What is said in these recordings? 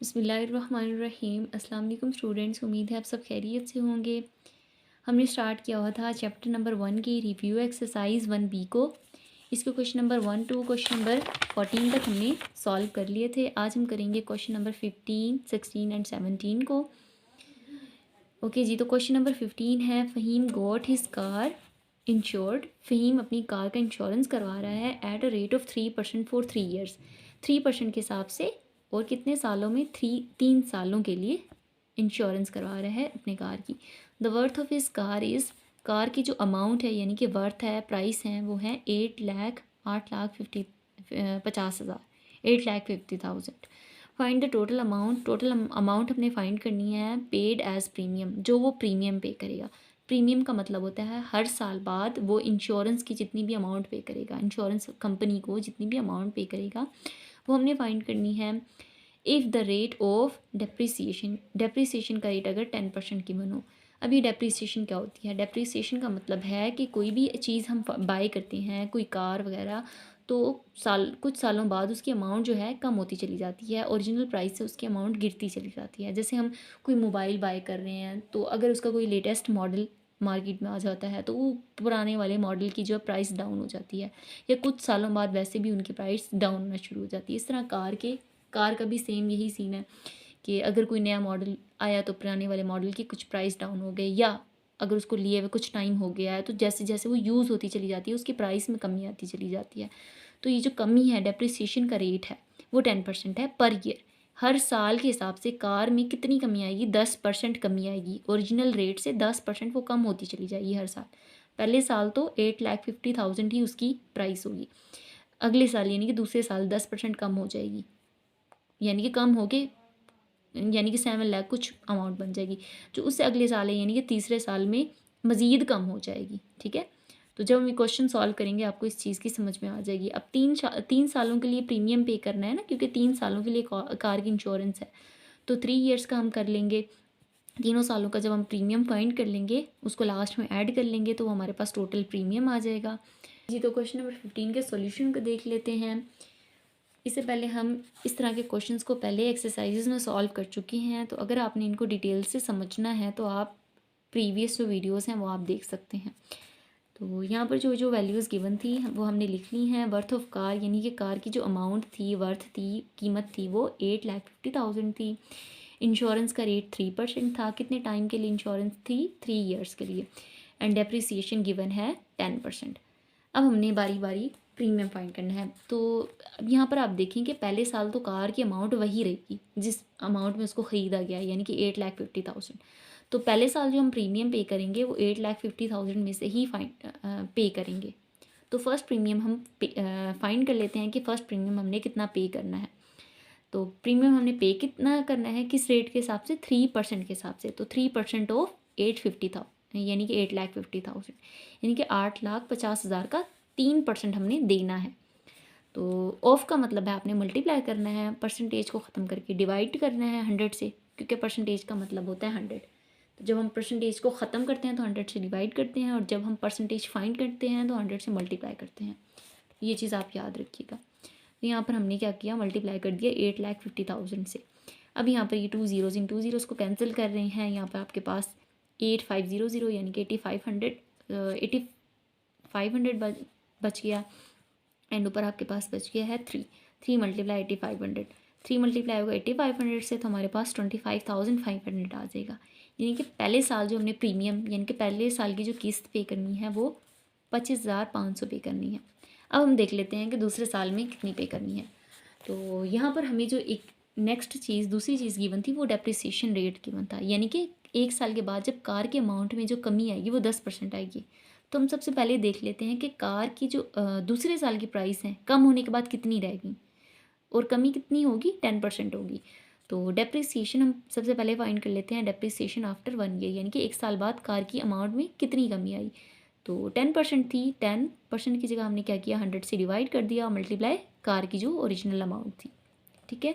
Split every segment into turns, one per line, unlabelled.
बिस्मिल्लाहिर्रहमानिर्रहीम। अस्सलाम वालेकुम स्टूडेंट्स, उम्मीद है आप सब खैरियत से होंगे। हमने स्टार्ट किया हुआ था चैप्टर नंबर 1 की रिव्यू एक्सरसाइज 1B को। इसके question number 1 to question number 14 तक हमने सॉल्व कर लिए थे। आज हम करेंगे क्वेश्चन नंबर 15, 16 एंड 17 को। ओके जी, तो क्वेश्चन नंबर 15 है, Faheem got his car insured. Faheem अपनी कार का इंश्योरेंस करवा रहा है at a rate of 3% for 3 years. 3% के हिसाब से और कितने सालों में? 3 सालों के लिए इंश्योरेंस करवा रहा है अपने कार की। The worth of his car is, car की जो अमाउंट है यानी कि वर्थ है, प्राइस है, वो है 8,50,000। Find the total amount. Total amount हमने फाइंड करनी है पेड एज प्रीमियम, जो वो प्रीमियम पे करेगा। प्रीमियम का मतलब होता है हर साल बाद वो इंश्योरेंस की जितनी भी अमाउंट पे करेगा, इंश्योरेंस कंपनी को जितनी भी अमाउंट पे करेगा वो हमने फाइंड करनी है। If the rate of depreciation, depreciation का रेट अगर 10% की बनो। अब ये डेप्रिसिएशन क्या होती है? डेप्रिसिएशन का मतलब है कि कोई भी चीज़ हम बाय करते हैं, कोई कार वगैरह, तो कुछ सालों बाद उसकी अमाउंट जो है कम होती चली जाती है, ओरिजिनल प्राइस से उसकी अमाउंट गिरती चली जाती है। जैसे हम कोई मोबाइल बाय कर रहे हैं, तो अगर उसका कोई लेटेस्ट मॉडल मार्केट में आ जाता है तो वो पुराने वाले मॉडल की जो प्राइस डाउन हो जाती है, या कुछ सालों बाद वैसे भी उनकी प्राइस डाउन होना शुरू हो जाती है। इस तरह कार का भी सेम यही सीन है कि अगर कोई नया मॉडल आया तो पुराने वाले मॉडल की कुछ प्राइस डाउन हो गई, या अगर उसको लिए हुए कुछ टाइम हो गया है तो जैसे जैसे वो यूज़ होती चली जाती है उसकी प्राइस में कमी आती चली जाती है। तो ये जो कमी है, डेप्रिसिएशन का रेट है, वो 10% है पर ईयर। हर साल के हिसाब से कार में कितनी कमी आएगी? 10% कमी आएगी। ओरिजिनल रेट से 10% वो कम होती चली जाएगी हर साल। पहले साल तो 8,50,000 ही उसकी प्राइस होगी, अगले साल यानी कि दूसरे साल 10% कम हो जाएगी, यानी कि कम हो के यानी कि 7 लाख कुछ अमाउंट बन जाएगी। जो उससे अगले साल है यानी कि तीसरे साल में मज़ीद कम हो जाएगी। ठीक है, तो जब हम ये क्वेश्चन सॉल्व करेंगे आपको इस चीज़ की समझ में आ जाएगी। अब 3 सालों के लिए प्रीमियम पे करना है ना, क्योंकि 3 सालों के लिए कार की इंश्योरेंस है, तो 3 ईयर्स का हम कर लेंगे। तीनों सालों का जब हम प्रीमियम फाइंड कर लेंगे, उसको लास्ट में ऐड कर लेंगे, तो हमारे पास टोटल प्रीमियम आ जाएगा जी। तो क्वेश्चन नंबर 15 के सॉल्यूशन को देख लेते हैं। इससे पहले हम इस तरह के क्वेश्चंस को पहले एक्सरसाइजेस में सॉल्व कर चुके हैं, तो अगर आपने इनको डिटेल से समझना है तो आप प्रीवियस जो वीडियोस हैं वो आप देख सकते हैं। तो यहाँ पर जो जो वैल्यूज़ गिवन थी वो हमने लिख ली हैं। वर्थ ऑफ कार यानी कि कार की जो अमाउंट थी, वर्थ थी, कीमत थी, वो 8,50,000 थी। इंश्योरेंस का रेट 3% था। कितने टाइम के लिए इंश्योरेंस थी? 3 ईयर्स के लिए। एंड डेप्रिसिएशन गिवन है 10%। अब हमने बारी बारी प्रीमियम फाइंड करना है। तो अब यहाँ पर आप देखें कि पहले साल तो कार की अमाउंट वही रहेगी जिस अमाउंट में उसको ख़रीदा गया है, यानी कि 8,50,000। तो पहले साल जो हम प्रीमियम पे करेंगे वो 8,50,000 में से ही पे करेंगे। तो फर्स्ट प्रीमियम हम फाइंड कर लेते हैं कि फ़र्स्ट प्रीमियम हमने कितना पे करना है। तो प्रीमियम हमने पे कितना करना है, किस रेट के हिसाब से? 3% के हिसाब से। तो 3% ऑफ 850,000 यानी कि 8,50,000, यानी कि 8,50,000 का 3% हमने देना है। तो ऑफ का मतलब है आपने मल्टीप्लाई करना है, परसेंटेज को ख़त्म करके डिवाइड करना है 100 से, क्योंकि परसेंटेज का मतलब होता है 100। तो जब हम परसेंटेज को ख़त्म करते हैं तो 100 से डिवाइड करते हैं, और जब हम परसेंटेज फाइंड करते हैं तो 100 से मल्टीप्लाई करते हैं। ये चीज़ आप याद रखिएगा। तो यहाँ पर हमने क्या किया, मल्टीप्लाई कर दिया 8,50,000 से। अब यहाँ पर ये 2 ज़ीरोज़ इन 2 ज़ीरोज़ को कैंसिल कर रहे हैं। यहाँ पर आपके पास 8,500 यानी कि 8,500 बच गया, एंड ऊपर आपके पास बच गया है 3 मल्टीप्लाई 8,500। 3 मल्टीप्लाई होगा 8,500 से, तो हमारे पास 25,500 आ जाएगा। यानी कि पहले साल जो हमने प्रीमियम यानी कि पहले साल की जो किस्त पे करनी है वो 25,500 पे करनी है। अब हम देख लेते हैं कि दूसरे साल में कितनी पे करनी है। तो यहाँ पर हमें जो एक नेक्स्ट चीज़, दूसरी चीज़ गिवन थी वो डेप्रिसिएशन रेट गिवन था, यानी कि 1 साल के बाद जब कार के अमाउंट में जो कमी आएगी वो 10% आएगी। तो हम सबसे पहले देख लेते हैं कि कार की जो दूसरे साल की प्राइस है कम होने के बाद कितनी रहेगी, और कमी कितनी होगी? 10% होगी। तो डेप्रिसिएशन हम सबसे पहले फाइंड कर लेते हैं, डेप्रिसिएशन आफ्टर 1 ईयर, यानी कि 1 साल बाद कार की अमाउंट में कितनी कमी आई। तो 10% थी, 10% की जगह हमने क्या किया, 100 से डिवाइड कर दिया, मल्टीप्लाई कार की जो ओरिजिनल अमाउंट थी। ठीक है,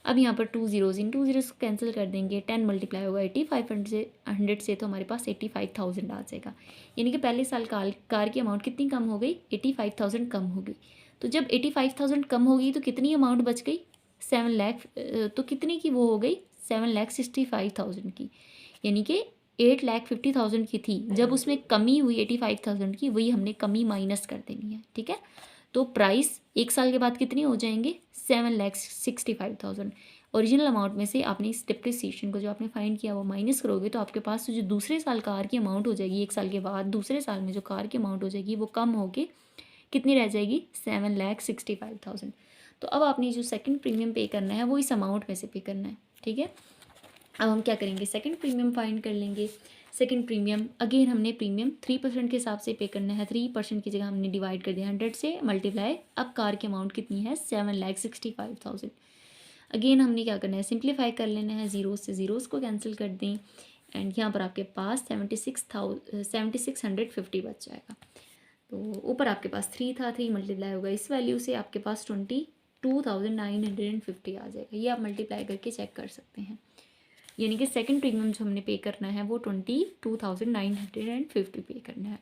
अब यहाँ पर 2 ज़ीरोज़ इन 2 ज़ीरोज़ कैंसिल कर देंगे। 10 मल्टीप्लाई होगा 8,500 से, 100 से, तो हमारे पास 85,000 आ जाएगा। यानी कि पहले साल कार की अमाउंट कितनी कम हो गई? 85,000 कम हो गई। तो जब 85,000 कम हो गई तो कितनी अमाउंट बच गई? 7 लाख तो कितने की वो हो गई, 7,65,000 की, यानी कि 8,50,000 की थी, जब उसमें कमी हुई 85,000 की, वही हमने कमी माइनस कर देनी है, ठीक है। तो प्राइस 1 साल के बाद कितने हो जाएंगे, 7,65,000। ओरिजिनल अमाउंट में से आपने इस डिप्रिसिएशन को जो आपने फाइंड किया वो माइनस करोगे, तो आपके पास जो दूसरे साल कार की अमाउंट हो जाएगी 1 साल के बाद, दूसरे साल में जो कार की अमाउंट हो जाएगी वो कम होके कितनी रह जाएगी, 7,65,000। तो अब आपने जो सेकंड प्रीमियम पे करना है वो इस अमाउंट में से पे करना है, ठीक है। अब हम क्या करेंगे, सेकंड प्रीमियम फाइंड कर लेंगे। सेकंड प्रीमियम अगेन हमने प्रीमियम 3% के हिसाब से पे करना है, 3% की जगह हमने डिवाइड कर दिया 100 से मल्टीप्लाई। अब कार की अमाउंट कितनी है, 7,65,000। अगेन हमने क्या करना है, सिंप्लीफाई कर लेना है, जीरो से जीरोस को कैंसिल कर दें, एंड यहाँ पर आपके पास 76,650 बच जाएगा। तो ऊपर आपके पास 3 था, 3 मल्टीप्लाई होगा इस वैल्यू से, आपके पास 22,950 आ जाएगा। ये आप मल्टीप्लाई करके चेक कर सकते हैं, यानी कि सेकंड प्रीमियम जो हमने पे करना है वो 22,950 पे करना है।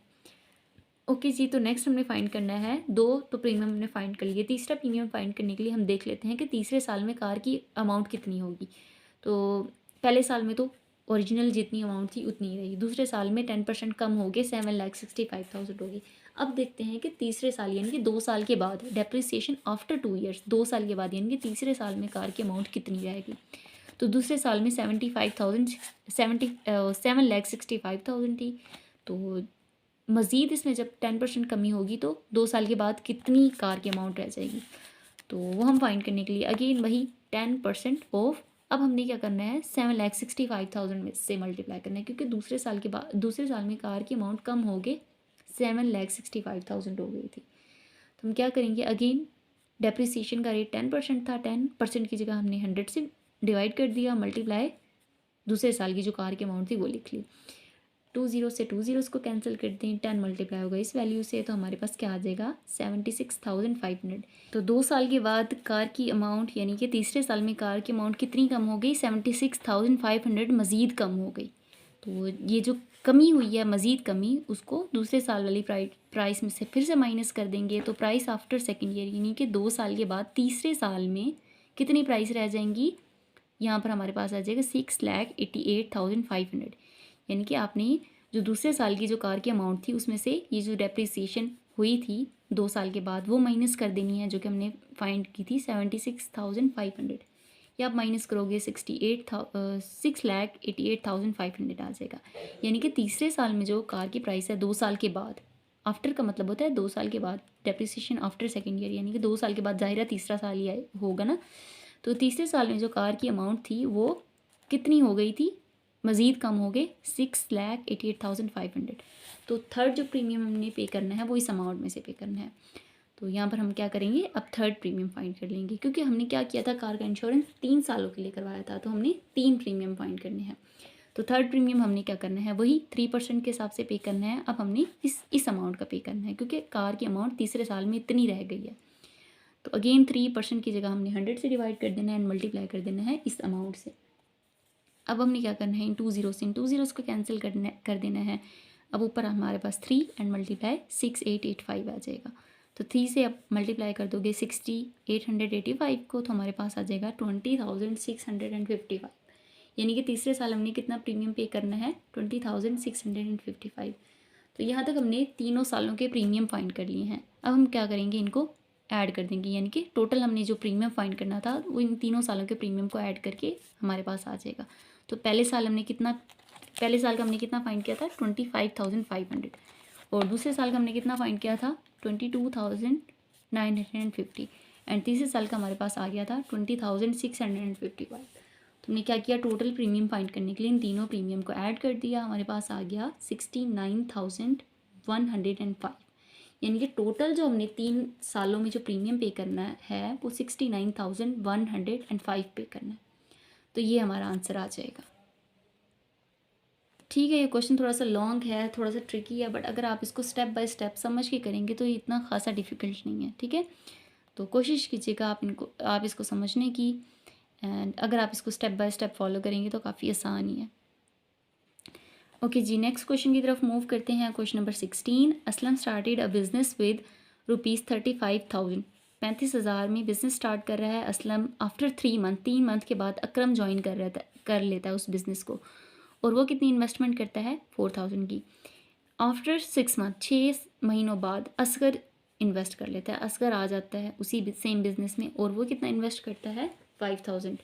ओके जी, तो नेक्स्ट हमने फाइंड करना है, दो तो प्रीमियम हमने फाइंड कर लिए, तीसरा प्रीमियम फाइंड करने के लिए हम देख लेते हैं कि तीसरे साल में कार की अमाउंट कितनी होगी। तो पहले साल में तो ओरिजिनल जितनी अमाउंट थी उतनी ही रही, दूसरे साल में 10% कम हो गए, 7,65,000 होगी। अब देखते हैं कि तीसरे साल यानी कि 2 साल के बाद, डेप्रिसिएशन आफ्टर 2 ईयर्स, 2 साल के बाद यानी कि तीसरे साल में कार की अमाउंट कितनी रहेगी। तो दूसरे साल में 7,65,000 थी, तो मज़ीद इसमें जब 10% कमी होगी तो 2 साल के बाद कितनी कार की अमाउंट रह जाएगी, तो वो हम फाइंड करने के लिए अगेन वही 10% ऑफ। अब हमने क्या करना है, 7,65,000 में से मल्टीप्लाई करना है, क्योंकि दूसरे साल के बाद, दूसरे साल में कार की अमाउंट कम हो गए, 7,65,000 हो गई थी। तो हम क्या करेंगे, अगेन डेप्रिसिएशन का रेट 10% था, 10% की जगह हमने 100 से डिवाइड कर दिया, मल्टीप्लाई दूसरे साल की जो कार की अमाउंट थी वो लिख ली। 2 जीरो से 2 जीरोस को कैंसिल कर दें, 10 मल्टीप्लाई होगा इस वैल्यू से, तो हमारे पास क्या आ जाएगा, 76,500। तो 2 साल के बाद कार की अमाउंट यानी कि तीसरे साल में कार की अमाउंट कितनी कम हो गई, 76,500 मज़ीद कम हो गई। तो ये जो कमी हुई है मज़ीद कमी, उसको दूसरे साल वाली प्राइस में से फिर से माइनस कर देंगे, तो प्राइस आफ्टर सेकेंड ईयर यानी कि 2 साल के बाद तीसरे साल में कितनी प्राइस रह जाएंगी, यहाँ पर हमारे पास आ जाएगा 6,88,500। यानी कि आपने जो दूसरे साल की जो कार की अमाउंट थी उसमें से ये जो डेप्रिसिएशन हुई थी 2 साल के बाद वो माइनस कर देनी है, जो कि हमने फाइंड की थी 76,500। या आप माइनस करोगे 6,88,500 आ जाएगा। यानी कि तीसरे साल में जो कार की प्राइस है 2 साल के बाद, आफ्टर का मतलब होता है 2 साल के बाद, डेप्रिसिएशन आफ्टर सेकेंड ईयर, यानी कि 2 साल के बाद जाहिर है तीसरा साल ही होगा ना। तो तीसरे साल में जो कार की अमाउंट थी वो कितनी हो गई थी, मज़ीद कम हो गए, 6,88,500। तो थर्ड जो प्रीमियम हमने पे करना है वो इस अमाउंट में से पे करना है। तो यहाँ पर हम क्या करेंगे, अब थर्ड प्रीमियम फाइंड कर लेंगे, क्योंकि हमने क्या किया था, कार का इंश्योरेंस 3 सालों के लिए करवाया था, तो हमने 3 प्रीमियम फाइंड करने हैं। तो थर्ड प्रीमियम हमने क्या करना है, वही 3% के हिसाब से पे करना है। अब हमने इस अमाउंट का पे करना है, क्योंकि कार की अमाउंट तीसरे साल में इतनी रह गई है। तो अगेन 3% की जगह हमने 100 से डिवाइड कर देना है एंड मल्टीप्लाई कर देना है इस अमाउंट से। अब हमने क्या करना है, इन 2 जीरोस को कैंसिल कर देना है। अब ऊपर हमारे पास 3 एंड मल्टीप्लाई 6,885 आ जाएगा। तो 3 से अब मल्टीप्लाई कर दोगे 6,885 को, तो हमारे पास आ जाएगा 20,655। यानी कि तीसरे साल हमने कितना प्रीमियम पे करना है, 20,655। तो यहाँ तक हमने तीनों सालों के प्रीमियम फाइंड कर लिए हैं। अब हम क्या करेंगे, इनको ऐड कर देंगे, यानी कि टोटल हमने जो प्रीमियम फाइंड करना था वो इन तीनों सालों के प्रीमियम को ऐड करके हमारे पास आ जाएगा। तो पहले साल का हमने कितना फाइंड किया था, 25,500, और दूसरे साल का हमने कितना फाइंड किया था, 22,950, एंड तीसरे साल का हमारे पास आ गया था 20,655। तो हमने क्या किया, टोटल प्रीमियम फाइंड करने के लिए इन तीनों प्रीमियम को ऐड कर दिया, हमारे पास आ गया 69,105। यानी कि टोटल जो हमने 3 सालों में जो प्रीमियम पे करना है वो 69,105 पे करना है। तो ये हमारा आंसर आ जाएगा। ठीक है, ये क्वेश्चन थोड़ा सा लॉन्ग है, थोड़ा सा ट्रिकी है, बट अगर आप इसको स्टेप बाय स्टेप समझ के करेंगे तो ये इतना खासा डिफ़िकल्ट नहीं है, ठीक है। तो कोशिश कीजिएगा आप इसको समझने की, एंड अगर आप इसको स्टेप बाय स्टेप फॉलो करेंगे तो काफ़ी आसान ही है। ओके जी, नेक्स्ट क्वेश्चन की तरफ मूव करते हैं। Question number 16, Aslam started a business with ₹35,000 35,000 में बिज़नेस स्टार्ट कर रहा है असलम। आफ्टर 3 मंथ, 3 मंथ के बाद अकरम ज्वाइन कर लेता है उस बिज़नेस को, और वो कितनी इन्वेस्टमेंट करता है 4,000 की। आफ्टर 6 मंथ, 6 महीनों बाद असगर इन्वेस्ट कर लेता है। असगर आ जाता है उसी सेम बिज़नेस में, और वो कितना इन्वेस्ट करता है 5,000।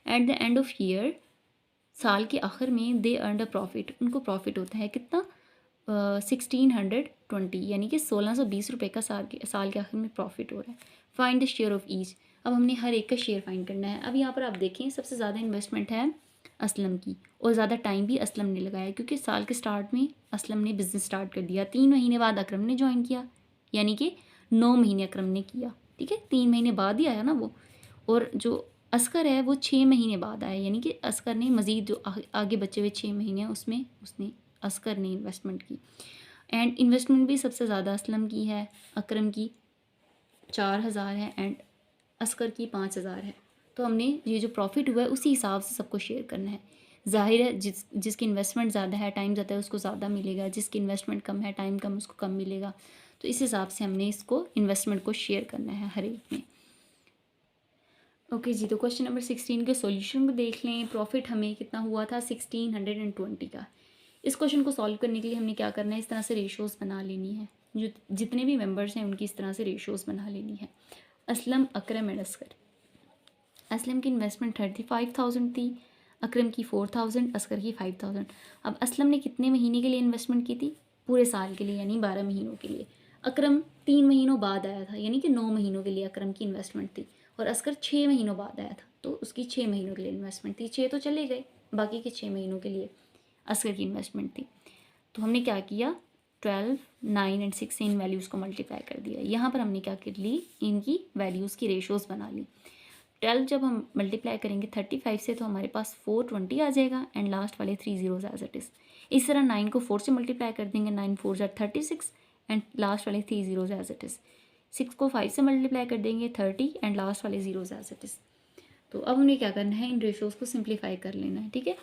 At the end of year, साल के आखिर में, दे अर्न अ प्रॉफिट, उनको प्रॉफिट होता है कितना 1620, यानी कि 1620 रुपये का साल के आखिर में प्रॉफिट हो रहा है। Find the share of each, अब हमने हर एक का शेयर फाइंड करना है। अब यहाँ पर आप देखें सबसे ज़्यादा इन्वेस्टमेंट है असलम की, और ज़्यादा टाइम भी असलम ने लगाया, क्योंकि साल के स्टार्ट में असलम ने बिज़नेस स्टार्ट कर दिया। 3 महीने बाद अकरम ने ज्वाइन किया, यानी कि 9 महीने अकरम ने किया। ठीक है, 3 महीने बाद ही आया ना वो। और जो असकर है वो 6 महीने बाद आया, यानी कि असकर ने मज़ीद जो आगे बचे हुए 6 महीने हैं उसमें उसने असकर ने इन्वेस्टमेंट की। एंड इन्वेस्टमेंट भी सबसे ज़्यादा असलम की है, अकरम की 4,000 है एंड असकर की 5,000 है। तो हमने ये जो प्रॉफिट हुआ है उसी हिसाब से सबको शेयर करना है। ज़ाहिर है जिसकी इन्वेस्टमेंट ज़्यादा है, टाइम ज़्यादा है, उसको ज़्यादा मिलेगा, जिसकी इन्वेस्टमेंट कम है, टाइम कम, उसको कम मिलेगा। तो इस हिसाब से हमने इसको इन्वेस्टमेंट को शेयर करना है हर एक में। ओके जी, तो क्वेश्चन नंबर 16 के सॉल्यूशन को देख लें। प्रॉफिट हमें कितना हुआ था 1620 का। इस क्वेश्चन को सॉल्व करने के लिए हमने क्या करना है, इस तरह से रेशोज़ बना लेनी है। जो जितने भी मेंबर्स हैं उनकी इस तरह से रेशोज़ बना लेनी है। असलम, अकरम एंड असकर। असलम की इन्वेस्टमेंट 35,000 थी, अकरम की 4,000, असकर की 5,000। अब असलम ने कितने महीने के लिए इन्वेस्टमेंट की थी, पूरे साल के लिए, यानी 12 महीनों के लिए। अकरम 3 महीनों बाद आया था, यानी कि 9 महीनों के लिए अकरम की इन्वेस्टमेंट थी। और असकर 6 महीनों बाद आया था, तो उसकी 6 महीनों के लिए इन्वेस्टमेंट थी। 6 तो चले गए, बाकी के 6 महीनों के लिए असगर की इन्वेस्टमेंट थी। तो हमने क्या किया, 12, 9 एंड 6 से इन वैल्यूज़ को मल्टीप्लाई कर दिया। यहाँ पर हमने क्या कर ली, इनकी वैल्यूज़ की रेशोज़ बना ली। 12 जब हम मल्टीप्लाई करेंगे 35 से, तो हमारे पास 420 आ जाएगा एंड लास्ट वाले 3 ज़ीरोज़ एज इट इज़। इस तरह 9 को 4 से मल्टीप्लाई कर देंगे, 9 4 ज़ार 36 एंड लास्ट वाले 3 ज़ीरोज़ एज इट इज़। 6 को 5 से मल्टीप्लाई कर देंगे 30 एंड लास्ट वाले ज़ीरोज़ एज इट इज़। तो अब हमें क्या करना है, इन रेशोज़ को सिंप्लीफाई कर लेना है। ठीक है,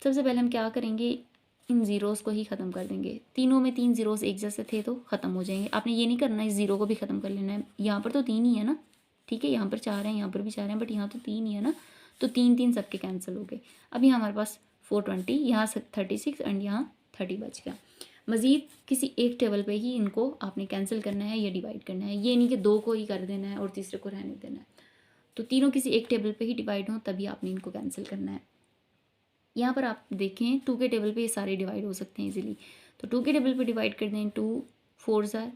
सबसे पहले हम क्या करेंगे, इन ज़ीरोज़ को ही ख़त्म कर देंगे। तीनों में 3 ज़ीरोज़ एक जैसे थे तो ख़त्म हो जाएंगे। आपने ये नहीं करना इस ज़ीरो को भी ख़त्म कर लेना है। यहाँ पर तो 3 ही है ना, ठीक है, यहाँ पर 4 हैं, यहाँ पर भी 4 हैं, बट यहाँ तो 3 ही है ना, तो 3 3 सबके कैंसिल हो गए। अब यहाँ हमारे पास 420, यहाँ 36 एंड यहाँ 30 बच गया। मज़ीद किसी एक टेबल पे ही इनको आपने कैंसिल करना है या डिवाइड करना है, ये नहीं कि 2 को ही कर देना है और तीसरे को रहने देना है। तो तीनों किसी एक टेबल पे ही डिवाइड हों तभी आपने इनको कैंसिल करना है। यहाँ पर आप देखें 2 के टेबल पे ये सारे डिवाइड हो सकते हैं इजीली। तो 2 के टेबल पे डिवाइड कर दें, 2 4 ज़ार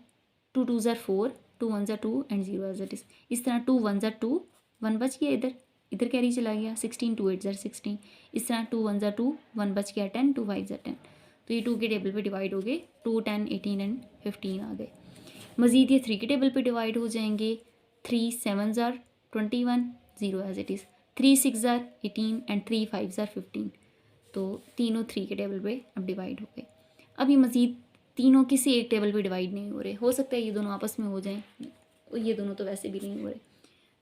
2 2 ज़ार 4, 2 1 ज़ार 2 एंड 0 एज इट इज़। इस तरह 2 1 ज़ार 2, 1 बच गया, इधर इधर कैरी चला गया। 16 2 8 ज़ार 16। इस तरह 2 1 ज़ार 2, 1 बच गया 10, 2 5 ज़ार 10। तो ये 2 के टेबल पे डिवाइड हो गए, 2 10 18 एंड 15 आ गए। मज़ीद ये 3 के टेबल पे डिवाइड हो जाएंगे, 3 7 ज़ार 21, 0 एज इट इज़। 3 6 ज़ार 18 एंड 3 5 ज़ार 15। तो तीनों 3 के टेबल पे अब डिवाइड हो गए। अब ये मज़ीद तीनों किसी एक टेबल पे डिवाइड नहीं हो रहे, हो सकता है ये दोनों आपस में हो जाएं, और ये दोनों तो वैसे भी नहीं हो रहे,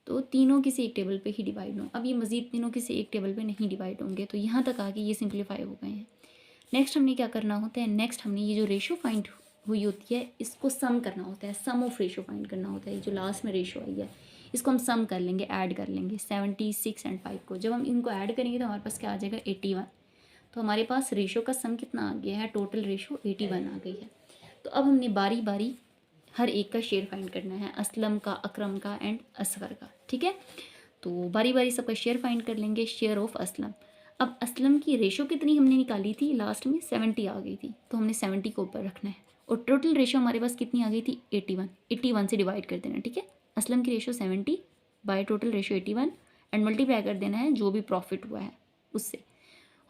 तो तीनों किसी एक टेबल पे ही डिवाइड हों। अब ये मज़ीद तीनों किसी एक टेबल पे नहीं डिवाइड होंगे, तो यहाँ तक आके ये सिंप्लीफाई हो गए हैं। नेक्स्ट हमने क्या करना होता है, नेक्स्ट हमने ये जो रेशो फाइंड हुई होती है इसको सम करना होता है, सम ऑफ रेशो फाइंड करना होता है। ये जो लास्ट में रेशो आई है इसको हम सम कर लेंगे, ऐड कर लेंगे 76 एंड 5 को। जब हम इनको ऐड करेंगे तो हमारे पास क्या आ जाएगा 81। तो हमारे पास रेशो का सम कितना आ गया है, टोटल रेशो 81 आ गई है। तो अब हमने बारी बारी हर एक का शेयर फाइंड करना है, असलम का, अकरम का एंड असगर का। ठीक है, तो बारी बारी सबका शेयर फाइंड कर लेंगे। शेयर ऑफ असलम, अब असलम की रेशो कितनी हमने निकाली थी, लास्ट में 70 आ गई थी, तो हमने 70 को ऊपर रखना है। और टोटल रेशो हमारे पास कितनी आ गई थी 81, 81 से डिवाइड कर देना। ठीक है, असलम की ratio 70 by total ratio 81 and multiply कर देना है जो भी प्रॉफिट हुआ है उससे।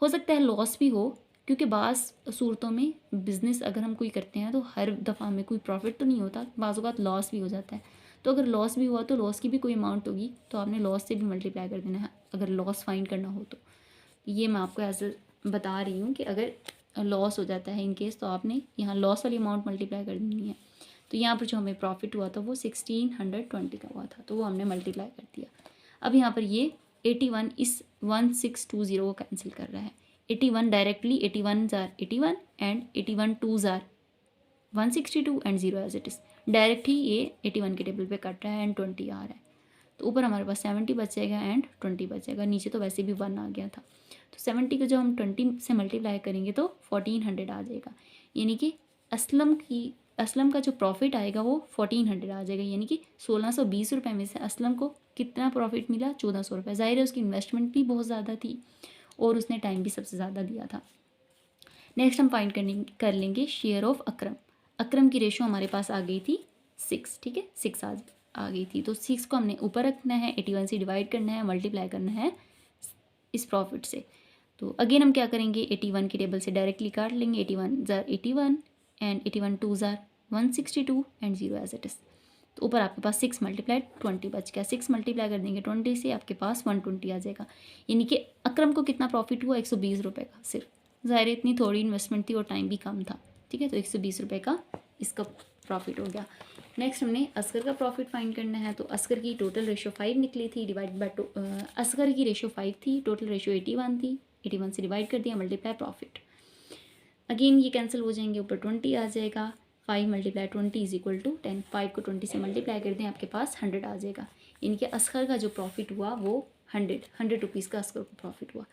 हो सकता है लॉस भी हो, क्योंकि बाज़ सूरतों में बिज़नेस अगर हम कोई करते हैं तो हर दफ़ा में कोई प्रॉफिट तो नहीं होता, बाज़ औक़ात लॉस भी हो जाता है। तो अगर लॉस भी हुआ तो लॉस की भी कोई अमाउंट होगी, तो आपने लॉस से भी मल्टीप्लाई कर देना है अगर लॉस फाइंड करना हो तो। ये मैं आपको ऐसे बता रही हूँ कि अगर लॉस हो जाता है इन केस, तो आपने यहाँ लॉस वाली अमाउंट मल्टीप्लाई कर देनी है। तो यहाँ पर जो हमें प्रॉफिट हुआ था वो 1620 का हुआ था, तो वो हमने मल्टीप्लाई कर दिया। अब यहाँ पर ये 81 इस 1620 को कैंसिल कर रहा है। 81 डायरेक्टली 81 ज़ार 81 एंड 81 2 ज़ार 162 and 0 as it is. Direct ही ये 81 के टेबल पे कट रहा है एंड 20 आ रहा है, तो ऊपर हमारे पास 70 बचेगा एंड 20 बचेगा, नीचे तो वैसे भी 1 आ गया था। तो 70 को जब हम 20 से मल्टीप्लाई करेंगे तो 1400 आ जाएगा, यानी कि असलम का जो प्रॉफिट आएगा वो 1400 आ जाएगा, यानी कि 1620 रुपये में से असलम को कितना प्रॉफिट मिला, 1400 रुपये। ज़ाहिर है उसकी इन्वेस्टमेंट भी बहुत ज़्यादा थी और उसने टाइम भी सबसे ज़्यादा दिया था। नेक्स्ट हम फाइंड कर लेंगे शेयर ऑफ अकरम। अकरम की रेशो हमारे पास आ गई थी 6, ठीक है, 6 आ गई थी, तो 6 को हमने ऊपर रखना है, 81 से डिवाइड करना है, मल्टीप्लाई करना है इस प्रॉफिट से। तो अगेन हम क्या करेंगे, 81 की टेबल से डायरेक्टली काट लेंगे, 81 ज़ार 81 एंड 81 2 ज़ार 162 एंड 0 एज इट इज़। तो ऊपर आपके पास 6 मल्टीप्लाई 20 बच गया, 6 मल्टीप्लाई कर देंगे 20 से, आपके पास 120 आ जाएगा, यानी कि अकरम को कितना प्रॉफिट हुआ, 120 रुपये का सिर्फ। ज़ाहिर इतनी थोड़ी इन्वेस्टमेंट थी और टाइम भी कम था, ठीक है, तो 120 रुपये का इसका प्रॉफिट हो गया। नेक्स्ट हमने असगर का प्रॉफिट फाइंड करना है, तो असगर की टोटल रेशो 5 निकली थी, डिवाइड बाय असगर की रेशो 5 थी, टोटल रेशो 81 थी, 81 से डिवाइड कर दिया, मल्टीप्लाई प्रॉफिट। अगेन ये कैंसिल हो जाएंगे, ऊपर 20 आ जाएगा, 5 मल्टीप्लाई 20 इज इक्वल टू 10, 5 को 20 से मल्टीप्लाई कर दें, आपके पास 100 आ जाएगा, यानी कि असगर का जो प्रॉफिट हुआ वो 100 रुपीज़ का असगर को प्रॉफिट हुआ।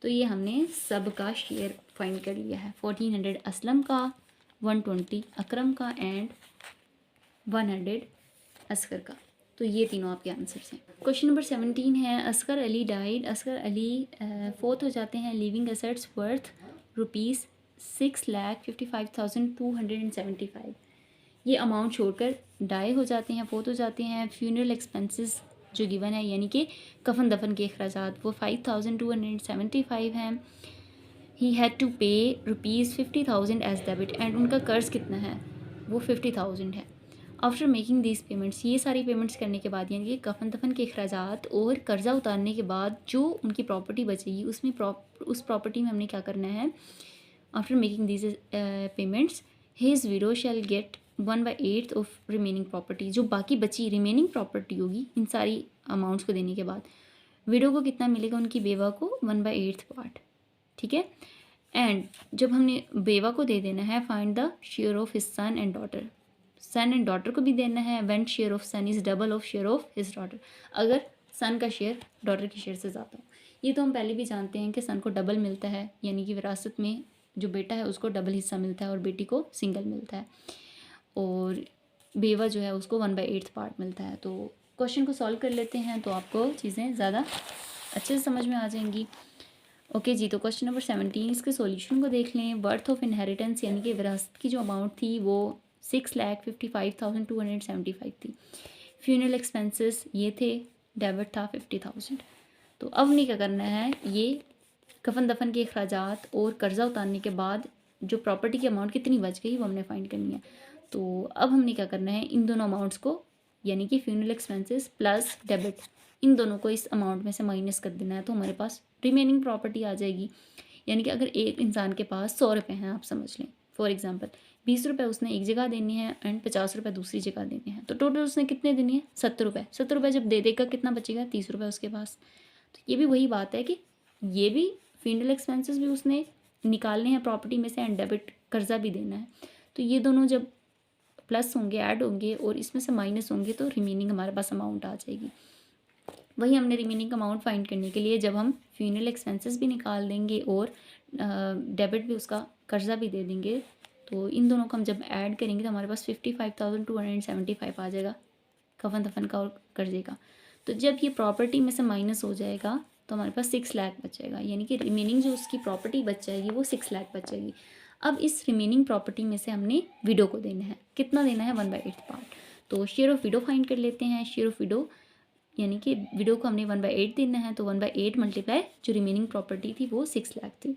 तो ये हमने सब का शेयर फाइंड कर लिया है, 1400 असलम का, 120 अकरम का एंड 100 असगर का। तो ये तीनों आपके आंसर्स हैं। क्वेश्चन नंबर 17 है, असगर अली डाइड, असगर अली फोर्थ हो जाते हैं, लिविंग एसेट्स वर्थ ₹6,55,275। ये अमाउंट छोड़कर डाई हो जाते हैं, फोर्थ हो जाते हैं। फ्यूनरल एक्सपेंसेस जो गिवन है, यानी कि कफन दफन के अखराजात, वो 5,275 हैं। ही हैड टू पे ₹50,000 एज डेबिट एंड उनका कर्ज कितना है, वो 50,000 है। आफ्टर मेकिंग दीज पेमेंट्स, ये सारी पेमेंट्स करने के बाद, यानी कि कफन दफन के अखराजात और कर्ज़ा उतारने के बाद जो उनकी प्रॉपर्टी बचेगी, उसमें उस प्रॉपर्टी में हमने क्या करना है, after making these payments his window shell gate 1/8 of remaining property. जो बाकी बची रिमेनिंग प्रॉपर्टी होगी इन सारी अमाउंट्स को देने के बाद, विडो को कितना मिलेगा, उनकी बेवा को 1/8 पार्ट, ठीक है। एंड जब हमने बेवा को दे देना है, find the share of his son and daughter, son and daughter को भी देना है, when share of son is double of share of his daughter, अगर सन का शेयर डॉटर के शेयर से ज़्यादा हो। ये तो हम पहले भी जानते हैं कि सन को डबल मिलता है, यानी कि विरासत में जो बेटा है उसको डबल हिस्सा मिलता है और बेटी को सिंगल मिलता है, और बेवा जो है उसको 1/8 पार्ट मिलता है। तो क्वेश्चन को सॉल्व कर लेते हैं तो आपको चीज़ें ज़्यादा अच्छे से समझ में आ जाएंगी। ओके जी, तो क्वेश्चन नंबर 17, इसके सॉल्यूशन को देख लें। वर्थ ऑफ इनहेरिटेंस, यानी कि विरासत की जो अमाउंट थी वो 6,55,275 थी। फ्यूनरल एक्सपेंसेस ये थे, डेबिट था 50,000। तो अब नहीं क्या करना है, ये कफन दफन के अखराजात और कर्ज़ा उतारने के बाद जो प्रॉपर्टी की अमाउंट कितनी बच गई वो हमने फाइंड करनी है। तो अब हमने क्या करना है, इन दोनों अमाउंट्स को, यानी कि फ्यूनरल एक्सपेंसेस प्लस डेबिट, इन दोनों को इस अमाउंट में से माइनस कर देना है, तो हमारे पास रिमेनिंग प्रॉपर्टी आ जाएगी। यानी कि अगर एक इंसान के पास 100 रुपये हैं, आप समझ लें फॉर एग्जांपल, 20 रुपये उसने एक जगह देने हैं एंड 50 रुपये दूसरी जगह देने हैं, तो टोटल उसने कितने देने हैं, 70 रुपये। 70 रुपये जब दे देगा कितना बचेगा, 30 रुपये उसके पास। तो ये भी वही बात है कि ये भी फ्यूनरल एक्सपेंसेस भी उसने निकालने हैं प्रॉपर्टी में से एंड डेबिट कर्जा भी देना है। तो ये दोनों जब प्लस होंगे, ऐड होंगे और इसमें से माइनस होंगे, तो रिमेनिंग हमारे पास अमाउंट आ जाएगी। वही हमने रिमेनिंग अमाउंट फाइंड करने के लिए जब हम फ्यूनरल एक्सपेंसेस भी निकाल देंगे और डेबिट भी, उसका कर्जा भी दे देंगे, तो इन दोनों को हम जब ऐड करेंगे तो हमारे पास 55,275 आ जाएगा कफन दफन का और कर्जे का। तो जब ये प्रॉपर्टी में से माइनस हो जाएगा तो हमारे पास 6 लाख बचेगा, यानी कि रिमेनिंग जो उसकी प्रॉपर्टी बच जाएगी वो 6 लाख बचेगी। अब इस रिमेनिंग प्रॉपर्टी में से हमने विडो को देना है, कितना देना है, 1/8 पार्ट। तो शेयर ऑफ विडो फाइंड कर लेते हैं। शेयर ऑफ विडो, यानी कि विडो को हमने 1/8 देना है, तो 1/8 मल्टीप्लाई जो रिमेनिंग प्रॉपर्टी थी वो 6 लाख थी,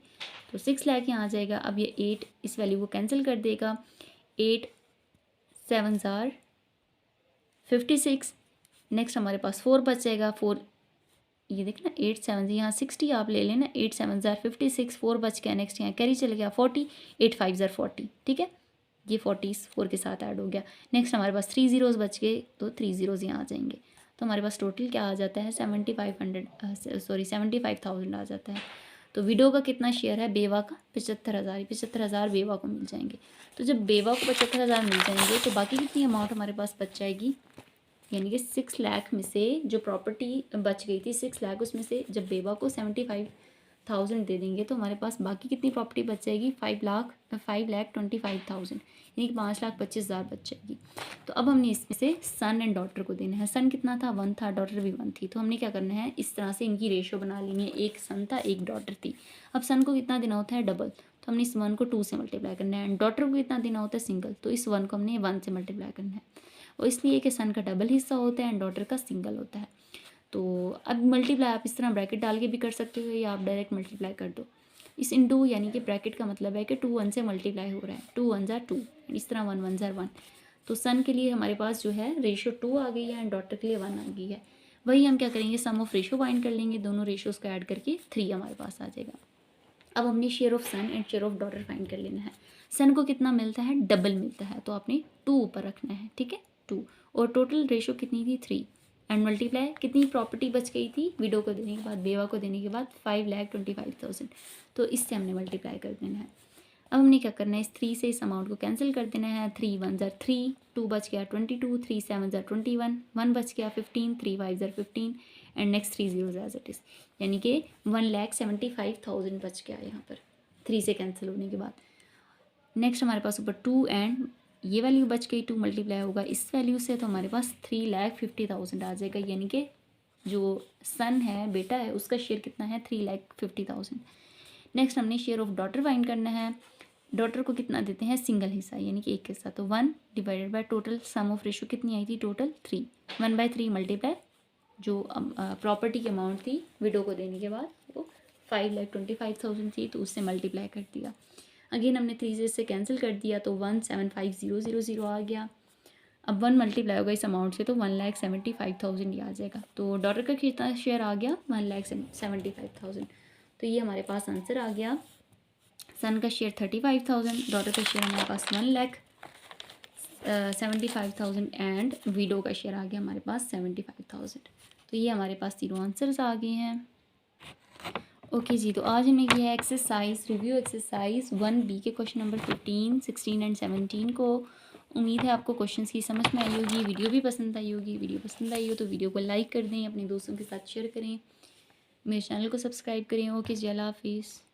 तो 6 लाख यहाँ आ जाएगा। अब ये 8 इस वैल्यू को कैंसिल कर देगा, 8 7 ज़ार 56। नेक्स्ट हमारे पास 4 बच जाएगा, 4 ये देखना 8 7 यहाँ 60 आप ले लेना, 8 7 ज़ार 56, 4 बच गया, नेक्स्ट यहाँ कैरी चल गया 40, 8 5 ज़ार 40, ठीक है, ये 40 4 के साथ ऐड हो गया। नेक्स्ट हमारे पास 3 ज़ीरोज़ बच गए, तो 3 ज़ीरोज़ यहाँ आ जाएंगे, तो हमारे पास टोटल क्या आ जाता है, 75,000 आ जाता है। तो विडो का कितना शेयर है, बेवा का 75,000, 75,000 बेवा को मिल जाएंगे। तो जब बेवा को 75,000 मिल जाएंगे तो बाकी कितनी अमाउंट हमारे पास बच जाएगी, यानी कि 6 लाख में से जो प्रॉपर्टी बच गई थी 6 लाख, उसमें से जब बेवा को 75,000 दे देंगे तो हमारे पास बाकी कितनी प्रॉपर्टी बच जाएगी, 5,25,000, यानी कि 5,25,000 बच जाएगी। तो अब हमने इसमें से सन एंड डॉटर को देना है। सन कितना था, 1 था, डॉटर भी 1 थी। तो हमने क्या करना है, इस तरह से इनकी रेशो बना लेनी है, एक सन था एक डॉटर थी। अब सन को कितना देना होता है, डबल, तो हमने इस 1 को 2 से मल्टीप्लाई करना है। एंड डॉटर को कितना देना होता है, सिंगल, तो इस 1 को हमने 1 से मल्टीप्लाई करना है। और इसलिए कि सन का डबल हिस्सा होता है एंड डॉटर का सिंगल होता है। तो अब मल्टीप्लाई आप इस तरह ब्रैकेट डाल के भी कर सकते हो या आप डायरेक्ट मल्टीप्लाई कर दो। इस इनटू यानी कि ब्रैकेट का मतलब है कि 2 1 से मल्टीप्लाई हो रहा है, 2 1 जार 2, इस तरह 1 1 जार 1। तो सन के लिए हमारे पास जो है रेशो 2 आ गई है एंड डॉटर के लिए 1 आ गई है। वही हम क्या करेंगे, सम ऑफ रेशो फाइंड कर लेंगे, दोनों रेशोज़ को ऐड करके 3 हमारे पास आ जाएगा। अब हमने share of son and share of daughter find कर लेना है। सन को कितना मिलता है, डबल मिलता है, तो आपने 2 ऊपर रखना है, ठीक है 2। और टोटल रेशो कितनी थी, 3 एंड मल्टीप्लाई कितनी प्रॉपर्टी बच गई थी, विडो को देने के बाद, बेवा को देने के बाद 5,25,000, तो इससे हमने मल्टीप्लाई कर देना है। अब हमने क्या करना है, इस 3 से इस अमाउंट को कैंसिल कर देना है। 3 1 जार 3, 2 बच गया 22, 3 7 जार 21, 1 बच गया 15, 3 5 जार 15 and next 3 zero as it is, यानी कि 1,75,000 बच गया यहाँ पर 3 से कैंसिल होने के बाद। नेक्स्ट हमारे पास ऊपर 2 एंड ये वैल्यू बच गई, 2 मल्टीप्लाई होगा इस वैल्यू से, तो हमारे पास 3,50,000 आ जाएगा, यानी कि जो सन है बेटा है उसका शेयर कितना है, 3,50,000। नेक्स्ट हमने शेयर ऑफ डॉटर फाइंड करना है। डॉटर को कितना देते हैं, सिंगल हिस्सा, यानी कि एक हिस्सा, तो 1 divided by total sum of ratio कितनी आई थी, टोटल 3, 1/3 मल्टीप्लाई जो प्रॉपर्टी की अमाउंट थी विडो को देने के बाद वो 5,25,000 थी, तो उससे मल्टीप्लाई कर दिया। अगेन हमने 3 से इससे कैंसिल कर दिया, तो 1,75,000 आ गया। अब 1 मल्टीप्लाई होगा इस अमाउंट से, तो 1,75,000 ये आ जाएगा। तो डॉटर का कितना शेयर आ गया, 1,75,000। तो ये हमारे पास आंसर आ गया। सन का शेयर 35,000, डॉटर का शेयर हमारे पास 1,75,000 एंड विडो का शेयर आ गया हमारे पास 75,000। तो ये हमारे पास तीनों आंसर्स आ गए हैं। ओके जी, तो आज हमने किया है एक्सरसाइज रिव्यू एक्सरसाइज 1B के क्वेश्चन नंबर 15, 16 एंड 17 को। उम्मीद है आपको क्वेश्चंस की समझ में आई होगी, वीडियो भी पसंद आई होगी। वीडियो पसंद आई हो तो वीडियो को लाइक कर दें, अपने दोस्तों के साथ शेयर करें, मेरे चैनल को सब्सक्राइब करें। ओके जी, अल्लाह हाफिज़।